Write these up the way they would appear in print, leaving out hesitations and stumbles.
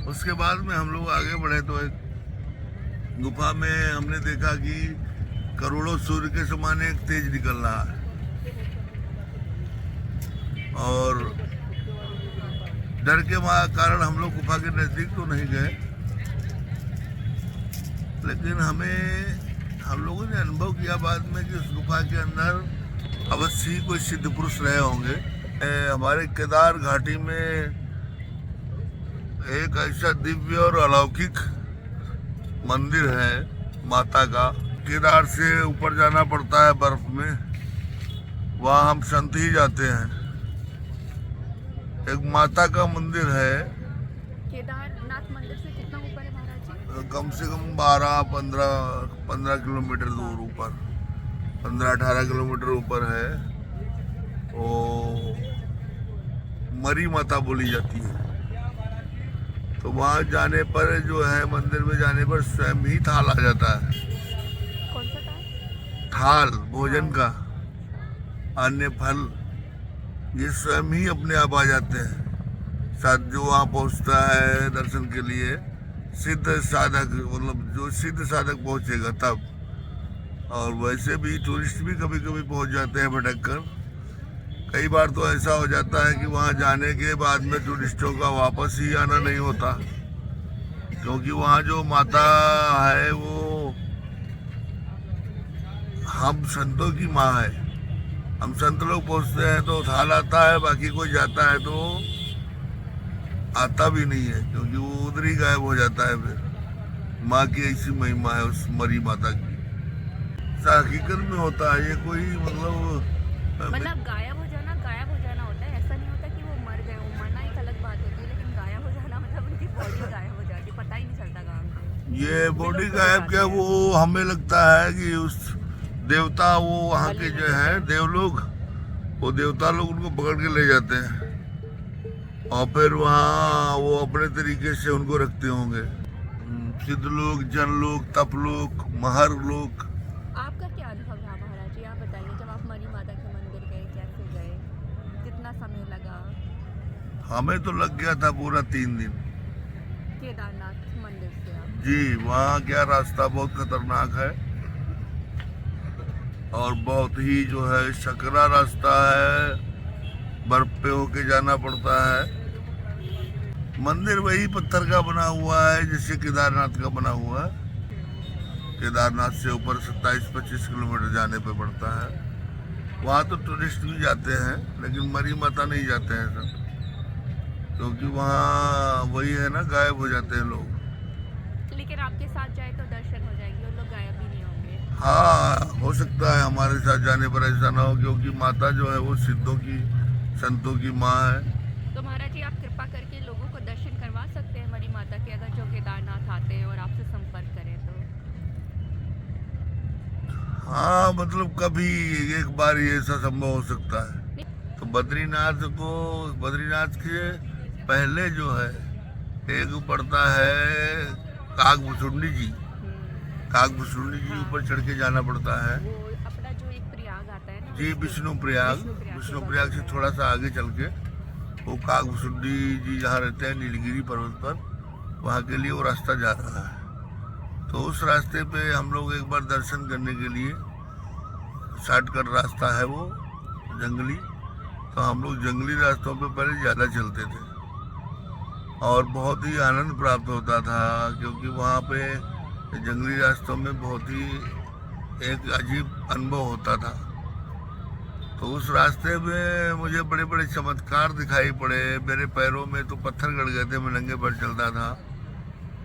उसके बाद में हम लोग आगे बढ़े तो एक गुफा में हमने देखा कि करोड़ों सूर्य के समान एक तेज निकल रहा है। और डर के कारण हम लोग गुफा के नजदीक तो नहीं गए, लेकिन हम लोगों ने अनुभव किया बाद में कि उस गुफा के अंदर अवश्य ही कोई सिद्ध पुरुष रहे होंगे। हमारे केदार घाटी में एक ऐसा दिव्य और अलौकिक मंदिर है माता का। केदार से ऊपर जाना पड़ता है बर्फ में, वहाँ हम संत ही जाते हैं। एक माता का मंदिर है। केदारनाथ मंदिर से कितना ऊपर है महाराज जी? कम से कम 12-15 किलोमीटर दूर ऊपर, 15-18 किलोमीटर ऊपर है। वो मरी माता बोली जाती है। तो वहाँ जाने पर जो है, मंदिर में जाने पर स्वयं ही थाल आ जाता है। कौन सा था? थाल भोजन का, अन्य फल, ये स्वयं ही अपने आप आ जाते हैं। साथ जो वहाँ पहुँचता है दर्शन के लिए, सिद्ध साधक, मतलब जो सिद्ध साधक पहुँचेगा तब। और वैसे भी टूरिस्ट भी कभी कभी पहुँच जाते हैं भटक कर। कई बार तो ऐसा हो जाता है कि वहाँ जाने के बाद में टूरिस्टों का वापस ही आना नहीं होता, क्योंकि वहाँ जो माता है वो हम संतों की माँ है। हम संत लोग पहुँचते हैं तो थाल आता है, बाकी कोई जाता है तो आता भी नहीं है, क्योंकि वो उधर ही गायब हो जाता है। फिर माँ की ऐसी महिमा है उस मरी माता की। हकीकत में होता है ये, कोई मतलब गायब हो जाना होता है। ऐसा नहीं होता कि वो मर गए। वो मरना एक अलग बात होती है, लेकिन गायब हो जाना मतलब उनकी बॉडी गायब हो जाती है, पता ही नहीं चलता गाँव में। ये बॉडी गायब क्या, वो हमें लगता है कि उस देवता, वो वहाँ के जो है देवलोग, वो देवता लोग उनको पकड़ के ले जाते हैं और फिर वहाँ वो अपने तरीके से उनको रखते होंगे। सिद्ध लोग, जन लोग, तप लोग, महर लोग। आपका क्या अनुभव रहा महाराज जी? आप बताइए, जब आप मरी माता के मंदिर गए, कैसे गए, कितना समय लगा? हमें तो लग गया था पूरा 3 दिन। केदारनाथ मंदिर से आप? जी, वहाँ क्या रास्ता बहुत खतरनाक है और बहुत ही जो है सकरा रास्ता है, बर्फ पे होके जाना पड़ता है। मंदिर वही पत्थर का बना हुआ है जैसे केदारनाथ का बना हुआ है। केदारनाथ से ऊपर 27-25 किलोमीटर जाने पे पड़ता है। वहाँ तो टूरिस्ट भी जाते हैं, लेकिन मरी माता नहीं जाते हैं सब, क्योंकि वहाँ वही है ना, गायब हो जाते हैं लोग। लेकिन आपके साथ जाए तो दर्शन हो जाएंगे, और लोग गायब भी नहीं होंगे। हाँ, हो सकता है हमारे साथ जाने पर ऐसा ना हो, क्योंकि माता जो है वो सिद्धों की, संतों की माँ है। तो महाराज जी, आप कृपा करके लोगों को दर्शन करवा सकते हैं मरी माता के, अगर जो केदारनाथ आते हैं और आपसे संपर्क करें तो? हाँ, मतलब कभी एक बार ये ऐसा संभव हो सकता है। तो बद्रीनाथ के पहले जो है एक पड़ता है कागभुसुंडी जी। कागभुसुंडी जी ऊपर चढ़ के जाना पड़ता है। वो अपना जो एक प्रयाग आता है ना, जी, विष्णुप्रयाग से थोड़ा सा आगे चल के वो कागभुसुंडी जी जहाँ रहते हैं नीलगिरी पर्वत पर, वहाँ के लिए वो रास्ता जा रहा है। तो उस रास्ते पे हम लोग एक बार दर्शन करने के लिए, शॉर्टकट रास्ता है वो जंगली, तो हम लोग जंगली रास्तों पे पहले ज़्यादा चलते थे और बहुत ही आनंद प्राप्त होता था, क्योंकि वहाँ पे जंगली रास्तों में बहुत ही एक अजीब अनुभव होता था। तो उस रास्ते में मुझे बड़े बड़े चमत्कार दिखाई पड़े। मेरे पैरों में तो पत्थर गड़ गए थे, मैं नंगे पैर चलता था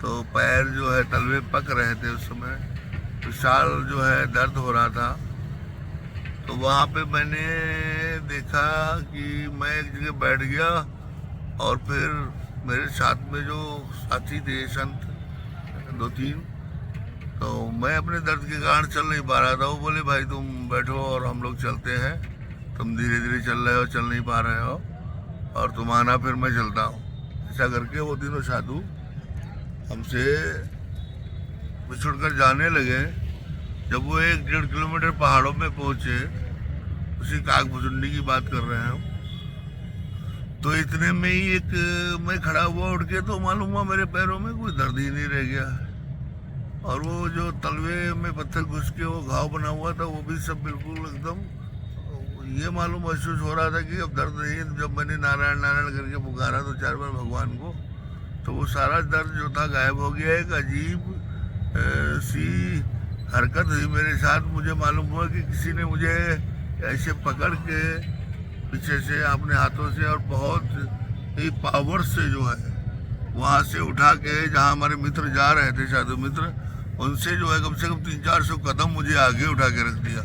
तो पैर जो है तलवे पक रहे थे उस समय, विशाल जो है दर्द हो रहा था। तो वहाँ पे मैंने देखा कि मैं एक जगह बैठ गया और फिर मेरे साथ में जो साथी थे संत 2-3, तो मैं अपने दर्द के कारण चल नहीं पा रहा था। वो बोले भाई तुम बैठो और हम लोग चलते हैं, तुम धीरे धीरे चल रहे हो, चल नहीं पा रहे हो, और तुम आना फिर मैं चलता हूँ। ऐसा करके वो तीनों साधु हमसे बिछुड़ कर जाने लगे। जब वो 1-1.5 किलोमीटर पहाड़ों में पहुँचे, उसी कागभुसुंडी की बात कर रहे हैं हम, तो इतने में ही एक मैं खड़ा हुआ उठ के, तो मालूम हुआ मेरे पैरों में कोई दर्द ही नहीं रह गया, और वो जो तलवे में पत्थर घुस के वो घाव बना हुआ था वो भी सब बिल्कुल एकदम, ये मालूम महसूस हो रहा था कि अब दर्द नहीं है। जब मैंने नारायण नारायण करके पुकारा तो 4 बार भगवान को, तो वो सारा दर्द जो था गायब हो गया। एक अजीब सी हरकत हुई मेरे साथ, मुझे मालूम हुआ कि किसी ने मुझे ऐसे पकड़ के पीछे से अपने हाथों से और बहुत ही पावर से जो है वहाँ से उठा के, जहाँ हमारे मित्र जा रहे थे साधु मित्र, उनसे जो है कम से कम 300-400 कदम मुझे आगे उठा के रख दिया।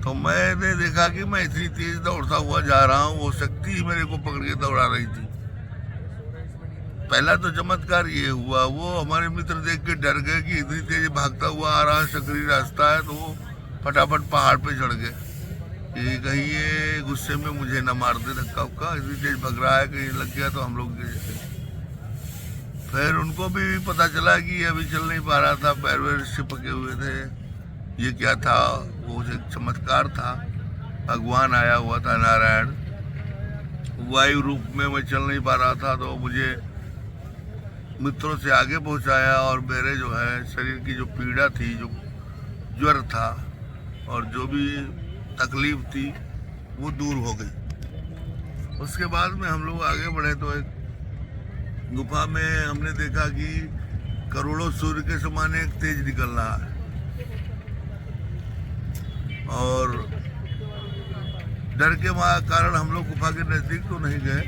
तो मैंने देखा कि मैं इतनी तेज दौड़ता हुआ जा रहा हूँ, वो शक्ति ही मेरे को पकड़ के दौड़ा रही थी। पहला तो चमत्कार ये हुआ, वो हमारे मित्र देख के डर गए कि इतनी तेज भागता हुआ आ रहा है, सकरी रास्ता है, तो वो फटाफट पहाड़ पे चढ़ गए कि कहीं ये गुस्से में मुझे न मार दे, धक्का उक्का, इतनी तेज भग रहा है, कहीं लग गया तो हम लोग गिर जाए। फिर उनको भी पता चला कि अभी चल नहीं पा रहा था, पैर वैर से पके हुए थे। ये क्या था? वो एक चमत्कार था, भगवान आया हुआ था नारायण, वायु रूप में मैं चल नहीं पा रहा था, तो मुझे मित्रों से आगे पहुंचाया और मेरे जो है शरीर की जो पीड़ा थी, जो ज्वर था और जो भी तकलीफ थी वो दूर हो गई। उसके बाद में हम लोग आगे बढ़े तो एक गुफा में हमने देखा कि करोड़ों सूर्य के समान एक तेज निकल रहा है, और डर के कारण हम लोग गुफा के नजदीक तो नहीं गए,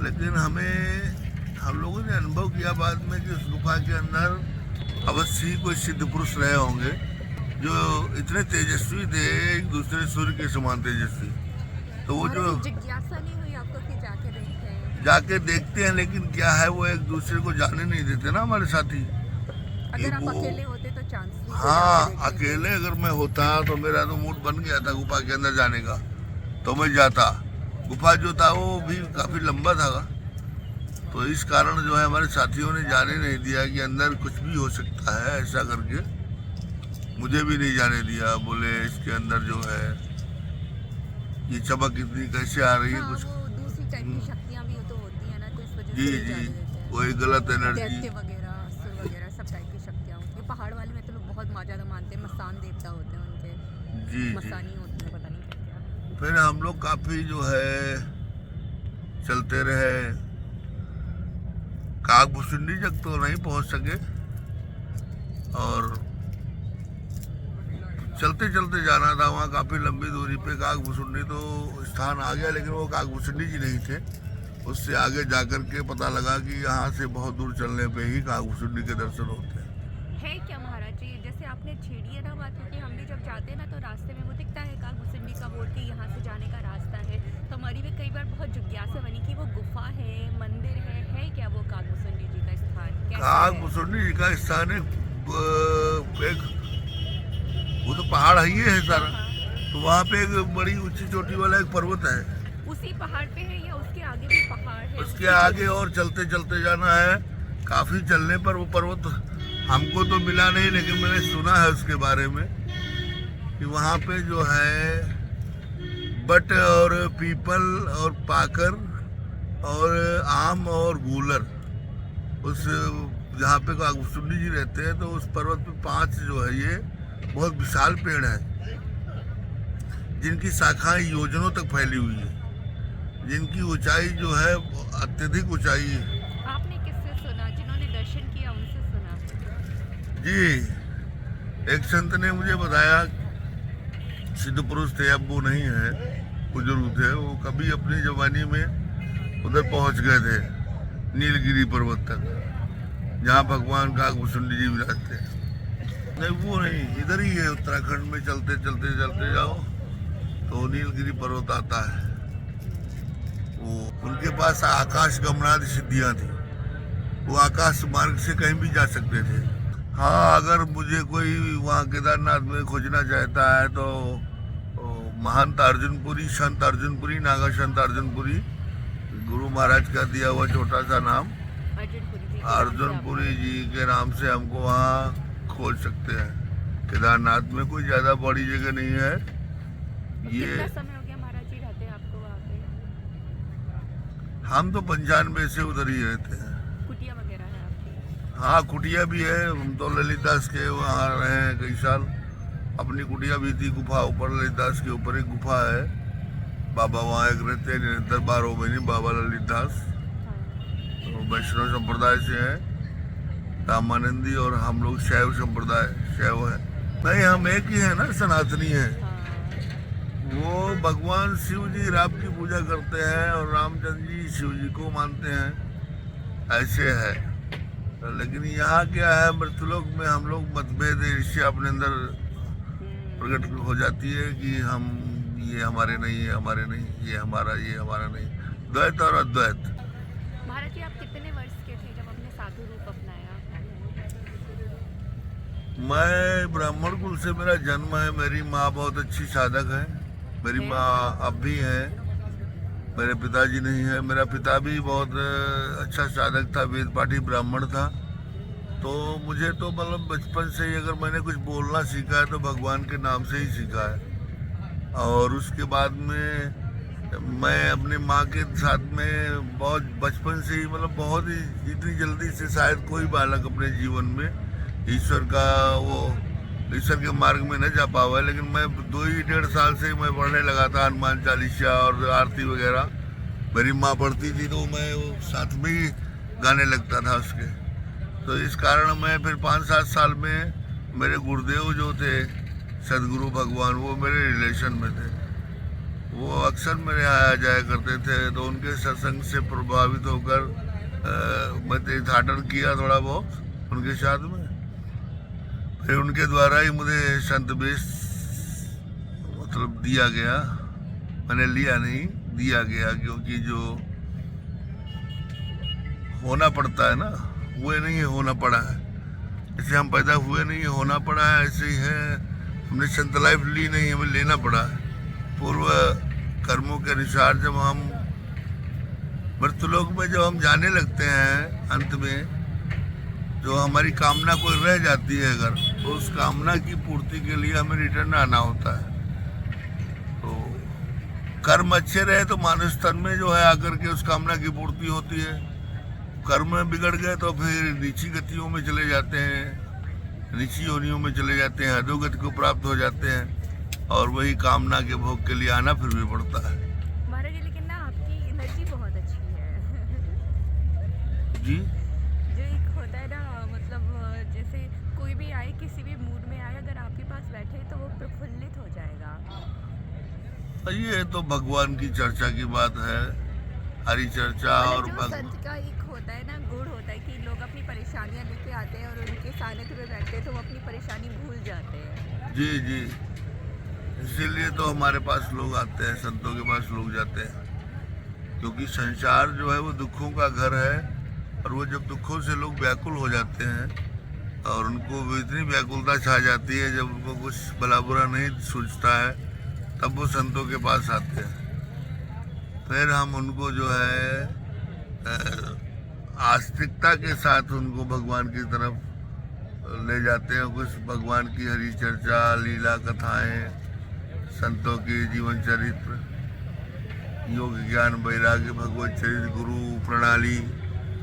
लेकिन हम लोगों ने अनुभव किया बाद में कि उस गुफा के अंदर अवश्य ही कोई सिद्ध पुरुष रहे होंगे जो इतने तेजस्वी थे, एक दूसरे सूर्य के समान तेजस्वी। तो वो जो जिज्ञासा नहीं हुई आपको कि जाके देखते हैं, लेकिन क्या है वो एक दूसरे को जाने नहीं देते ना हमारे साथी। अगर आप अकेले होते तो चांस नहीं। हाँ, अकेले अगर मैं होता तो मेरा तो मूड बन गया था गुफा के अंदर जाने का, तो मैं जाता। गुफा जो था वो भी काफी लंबा था, तो इस कारण जो है हमारे साथियों ने जाने नहीं दिया कि अंदर कुछ भी हो सकता है, ऐसा करके मुझे भी नहीं जाने दिया। बोले इसके अंदर जो है ये चमक इतनी कैसे आ रही है, कुछ दूसरी टाइप की शक्तियां भी तो होती है ना, तो इस वजह जी से जी वही गलत एनर्जी वगैरह असुर वगैरह सब टाइप की शक्तियां होती है। पहाड़ वाले में तो लोग बहुत ज्यादा मानते हैं, मसान देवता होते हैं उनके, जी मसानी होते हैं, पता नहीं क्या। फिर हम लोग काफी जो है चलते रहे, कागभूषुंडी तक तो नहीं पहुंच सके, और चलते चलते जाना था। वहाँ काफी लंबी दूरी पे कागभूषुंडी तो स्थान आ गया, लेकिन वो कागभूषुंडी जी नहीं थे। उससे आगे जाकर के पता लगा कि यहाँ से बहुत दूर चलने पे ही कागभूषुंडी के दर्शन होते हैं। है क्या महाराज जी, जैसे आपने छेड़ी है ना बात, क्योंकि हम भी जब जाते हैं ना तो रास्ते में वो दिखता है कागभूषुंडी का बोर्ड कि यहाँ से जाने का रास्ता है, तो हमारी भी कई बार बहुत जिज्ञासा बनी कि वो गुफा है, मंदिर है क्या वो कागभूषुंडी जी का स्थान? कागभूषुंडी जी का स्थान एक वो तो पहाड़ है, ये है सारा। तो वहाँ पे एक बड़ी ऊंची चोटी वाला एक पर्वत है, उसी पहाड़ पे है या उसके आगे भी पहाड़ है? उसके आगे और चलते चलते जाना है। काफी चलने पर वो पर्वत हमको तो मिला नहीं, लेकिन मैंने सुना है उसके बारे में कि वहाँ पे जो है बट और पीपल और पाकर और आम और गूलर, उस जहाँ पे कागभूषुंडी जी रहते हैं, तो उस पर्वत पे 5 जो है ये बहुत विशाल पेड़ है, जिनकी शाखाएं योजनों तक फैली हुई है, जिनकी ऊंचाई जो है अत्यधिक ऊंचाई है। आपने किससे सुना? जिन्होंने दर्शन किया उनसे सुना? जी, एक संत ने मुझे बताया, सिद्ध पुरुष थे, अब वो नहीं है, बुजुर्ग थे, वो कभी अपनी जवानी में उधर पहुंच गए थे नीलगिरी पर्वत तक, जहाँ भगवान कागभूषुंडी जी विराजते हैं। नहीं, वो नहीं, इधर ही है, उत्तराखंड में चलते चलते चलते जाओ तो नीलगिरी पर्वत आता है। वो उनके पास आकाश गमनादि सिद्धियां थी, वो आकाश मार्ग से कहीं भी जा सकते थे। हाँ, अगर मुझे कोई वहाँ केदारनाथ में खोजना चाहता है तो महंत अर्जुनपुरी, संत अर्जुनपुरी, नागा संत अर्जुनपुरी, गुरु महाराज का दिया हुआ छोटा सा नाम अर्जुनपुरी जी के नाम से हमको वहाँ खोज सकते हैं। केदारनाथ में कोई ज्यादा बड़ी जगह नहीं है। ये कितना समय हो गया महाराज जी रहते हैं आपको हम तो 95 से उधर ही रहते हैं। कुटिया वगैरह है आपकी? हाँ, कुटिया भी है। हम तो ललितदास के वहाँ रहे हैं कई साल। अपनी कुटिया भी थी गुफा ऊपर, ललितदास के ऊपर एक गुफा है। बाबा वहाँ एक रहते हैं निरंतर 12 महीने, बाबा ललितदास। तो वैष्णव संप्रदाय से हैं, रामानंदी, और हम लोग शैव संप्रदाय, शैव है। नहीं, हम एक ही है ना, सनातनी है। वो भगवान शिव जी राम की पूजा करते हैं और रामचंद्र जी शिव जी को मानते हैं, ऐसे है। लेकिन यहाँ क्या है, मृतलोक में हम लोग मतभेद ईर्ष्या अपने अंदर प्रकट हो जाती है कि हम, ये हमारे नहीं, ये हमारे नहीं, ये हमारा नहीं, द्वैत और अद्वैत। महाराज जी, आप कितने वर्ष के थे जब आपने साधु रूप अपनाया? मैं ब्राह्मण कुल से मेरा जन्म है। मेरी माँ बहुत अच्छी साधक है। मेरी माँ अब भी है, मेरे पिताजी नहीं है। मेरा पिता भी बहुत अच्छा साधक था, वेद पाठी ब्राह्मण था। तो मुझे तो मतलब बचपन से ही अगर मैंने कुछ बोलना सीखा है तो भगवान के नाम से ही सीखा है। और उसके बाद में मैं अपनी माँ के साथ में बहुत बचपन से ही, मतलब बहुत ही, इतनी जल्दी से शायद कोई बालक अपने जीवन में ईश्वर के मार्ग में न जा पावा है। लेकिन मैं 2-1.5 साल से मैं पढ़ने लगा था हनुमान चालीसा और आरती वगैरह। मेरी माँ पढ़ती थी तो मैं साथ में ही गाने लगता था उसके। तो इस कारण मैं फिर 5-7 साल में मेरे गुरुदेव जो थे सदगुरु भगवान, वो मेरे रिलेशन में थे। वो अक्सर मेरे यहाँ आया जाया करते थे। तो उनके सत्संग से प्रभावित होकर मैं तीर्थाटन किया थोड़ा बहुत उनके साथ में। फिर उनके द्वारा ही मुझे संत वेश मतलब दिया गया। मैंने लिया नहीं, दिया गया, क्योंकि जो होना पड़ता है ना, हुए नहीं है, होना पड़ा है। जैसे हम पैदा हुए नहीं है, होना पड़ा है, ऐसे ही है। हमने संत लाइफ ली नहीं, हमें लेना पड़ा है। पूर्व कर्मों के अनुसार जब हम मृतलोक में जब हम जाने लगते हैं, अंत में जो हमारी कामना कोई रह जाती है अगर, तो उस कामना की पूर्ति के लिए हमें रिटर्न आना होता है। तो कर्म अच्छे रहे तो मानव तन में जो है आकर के उस कामना की पूर्ति होती है। कर्म बिगड़ गए तो फिर नीची गतियों में चले जाते हैं, नीची योनियों में चले जाते हैं, अधोगति को प्राप्त हो जाते हैं, और वही कामना के भोग के लिए आना फिर भी पड़ता है। महाराज जी, लेकिन ना आपकी एनर्जी बहुत अच्छी है। जी, जो एक होता है ना, मतलब जैसे कोई भी आए, किसी भी मूड में आए, अगर आपके पास बैठे तो वो प्रफुल्लित हो जाएगा। ये तो भगवान की चर्चा की बात है, हरी चर्चा। और जो संत का एक होता है ना, गुण होता है कि लोग अपनी परेशानियां लेके आते हैं और उनके सानिध्य में बैठते हैं तो वो अपनी परेशानी भूल जाते हैं। जी जी, इसीलिए तो हमारे पास लोग आते हैं, संतों के पास लोग जाते हैं, क्योंकि संसार जो है वो दुखों का घर है। और वो जब दुखों से लोग व्याकुल हो जाते हैं और उनको इतनी व्याकुलता छा जाती है, जब उनको कुछ भला बुरा नहीं सूझता है, तब वो संतों के पास आते हैं। फिर हम उनको जो है आस्तिकता के साथ उनको भगवान की तरफ ले जाते हैं। कुछ भगवान की हरी चर्चा, लीला कथाएं, संतों की जीवन चरित्र, योग ज्ञान वैराग्य, भगवत चरित्र, गुरु प्रणाली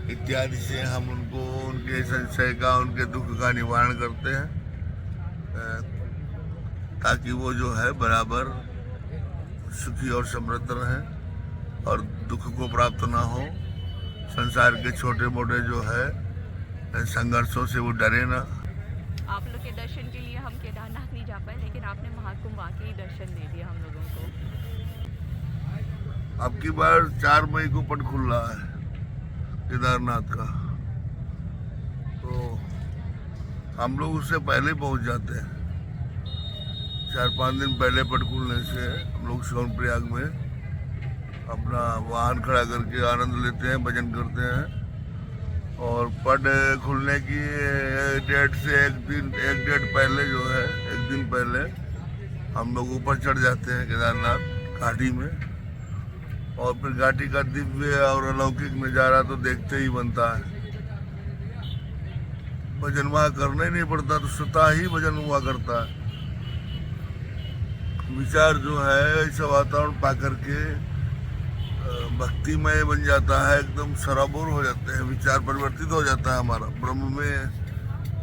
इत्यादि से हम उनको उनके संशय का, उनके दुख का निवारण करते हैं, ताकि वो जो है बराबर सुखी और समृद्ध रहें और दुख को प्राप्त ना हो। संसार के छोटे मोटे जो है संघर्षों से वो डरे ना। आप लोग के दर्शन के लिए हम केदारनाथ नहीं जा पाए, लेकिन आपने महाकुंभ वाकई दर्शन दे दिया हम लोगों को। अब की बार 4 मई को पट खुल रहा है केदारनाथ का, तो हम लोग उससे पहले पहुंच जाते हैं। 4-5 दिन पहले पट खुलने से हम लोग सोनप्रयाग में अपना वाहन खड़ा करके आनंद लेते हैं, भजन करते हैं। और पट खुलने की डेट से एक डेट पहले जो है, एक दिन पहले हम लोग ऊपर चढ़ जाते हैं केदारनाथ घाटी में। और फिर घाटी का दिव्य और अलौकिक नज़ारा तो देखते ही बनता है। भजन वहाँ करना ही नहीं पड़ता, तो स्वतः ही भजन हुआ करता है। विचार जो है ऐसा वातावरण पा करके भक्तिमय बन जाता है, एकदम सराबोर हो जाते हैं, विचार परिवर्तित हो जाता है हमारा। ब्रह्म में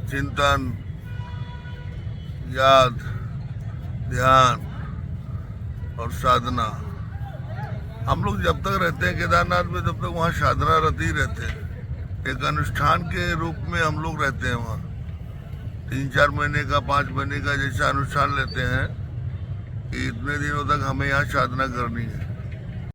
चिंतन, याद, ध्यान और साधना। हम लोग जब तक रहते हैं केदारनाथ में तब तक वहाँ साधनारत ही रहते हैं। एक अनुष्ठान के रूप में हम लोग रहते हैं वहाँ। 3-4 महीने का, 5 महीने का जैसा अनुष्ठान लेते हैं कि इतने दिनों तक हमें यहाँ साधना करनी है।